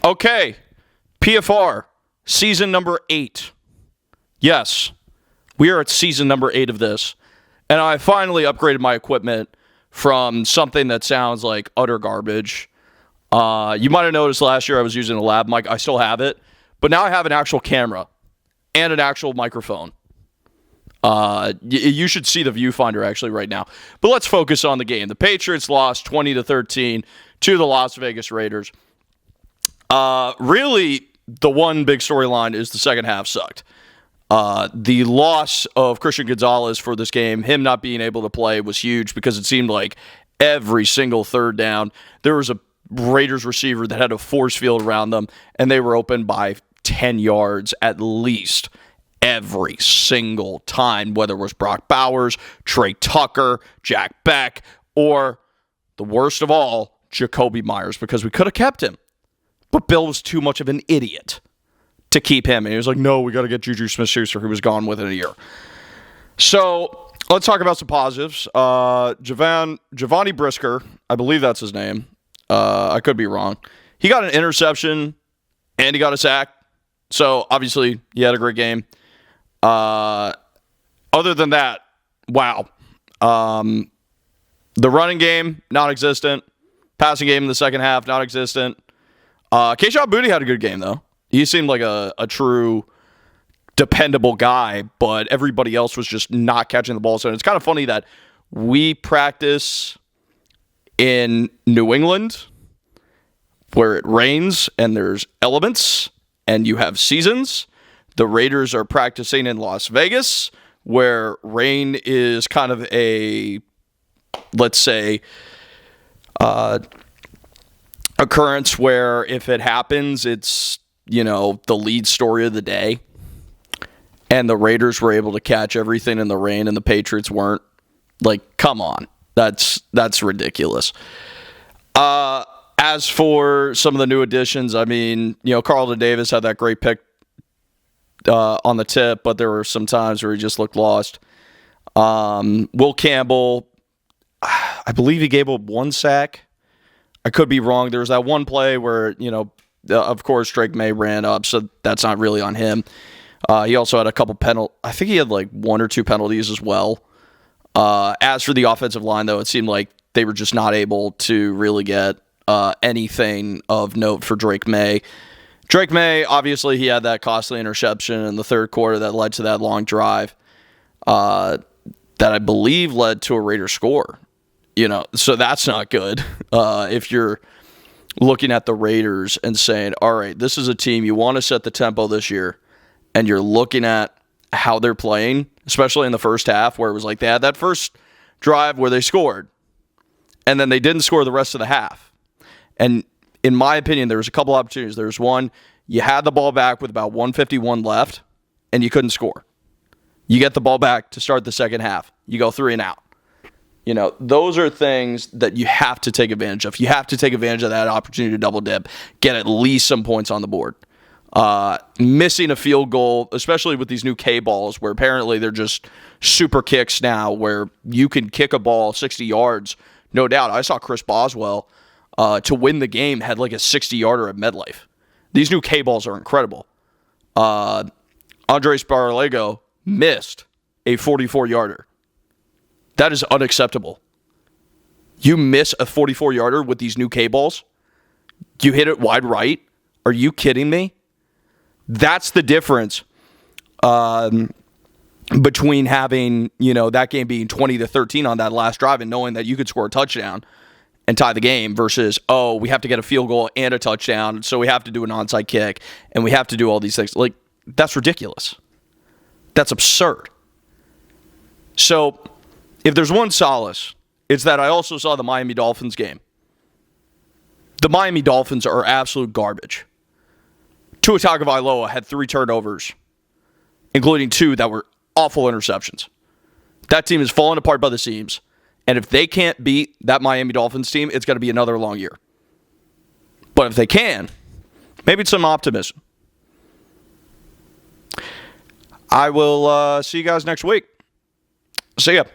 Okay, PFR, season number 8. Yes, we are at season number 8 of this. And I finally upgraded my equipment from something that sounds like utter garbage. You might have noticed last year I was using a lab mic. I still have it. But now I have an actual camera and an actual microphone. You should see the viewfinder actually right now. But let's focus on the game. The Patriots lost 20-13 to the Las Vegas Raiders. Really, the one big storyline is the second half sucked. The loss of Christian Gonzalez for this game, him not being able to play, was huge because it seemed like every single third down, there was a Raiders receiver that had a force field around them, and they were open by 10 yards at least every single time, whether it was Brock Bowers, Trey Tucker, Jack Beck, or the worst of all, Jacoby Myers, because we could have kept him. But Bill was too much of an idiot to keep him. And he was like, no, we got to get Juju Smith-Schuster, who was gone within a year. So let's talk about some positives. Giovanni Brisker, I believe that's his name. I could be wrong. He got an interception and he got a sack. So obviously he had a great game. Other than that, wow. The running game, non-existent. Passing game in the second half, non-existent. Kayshon Boutte had a good game, though. He seemed like a true dependable guy, but everybody else was just not catching the ball. So it's kind of funny that we practice in New England where it rains and there's elements and you have seasons. The Raiders are practicing in Las Vegas where rain is kind of a, let's say, occurrence where if it happens, it's, the lead story of the day. And the Raiders were able to catch everything in the rain and the Patriots weren't. Like, come on. That's ridiculous. As for some of the new additions, I mean, Carlton Davis had that great pick on the tip, but there were some times where he just looked lost. Will Campbell, I believe he gave up one sack. I could be wrong. There was that one play where, of course, Drake May ran up, so that's not really on him. He also had a couple penalties. I think he had like 1 or 2 penalties as well. As for the offensive line, though, it seemed like they were just not able to really get anything of note for Drake May. Drake May, obviously, he had that costly interception in the third quarter that led to that long drive that I believe led to a Raider score. So that's not good. If you're looking at the Raiders and saying, all right, this is a team you want to set the tempo this year, and you're looking at how they're playing, especially in the first half, where it was like they had that first drive where they scored, and then they didn't score the rest of the half. And in my opinion, there was a couple opportunities. There was one, you had the ball back with about 151 left, and you couldn't score. You get the ball back to start the second half. You go 3 and out. Those are things that you have to take advantage of. You have to take advantage of that opportunity to double dip, get at least some points on the board. Missing a field goal, especially with these new K balls, where apparently they're just super kicks now, where you can kick a ball 60 yards, no doubt. I saw Chris Boswell to win the game had like a 60-yarder at MetLife. These new K balls are incredible. Andres Barralego missed a 44-yarder. That is unacceptable. You miss a 44-yarder with these new K-balls? You hit it wide right? Are you kidding me? That's the difference between having, that game being 20-13 on that last drive and knowing that you could score a touchdown and tie the game versus, we have to get a field goal and a touchdown, so we have to do an onside kick and we have to do all these things. Like, that's ridiculous. That's absurd. So, if there's one solace, it's that I also saw the Miami Dolphins game. The Miami Dolphins are absolute garbage. Tua Tagovailoa had 3 turnovers, including 2 that were awful interceptions. That team is falling apart by the seams, and if they can't beat that Miami Dolphins team, it's going to be another long year. But if they can, maybe it's some optimism. I will see you guys next week. See ya.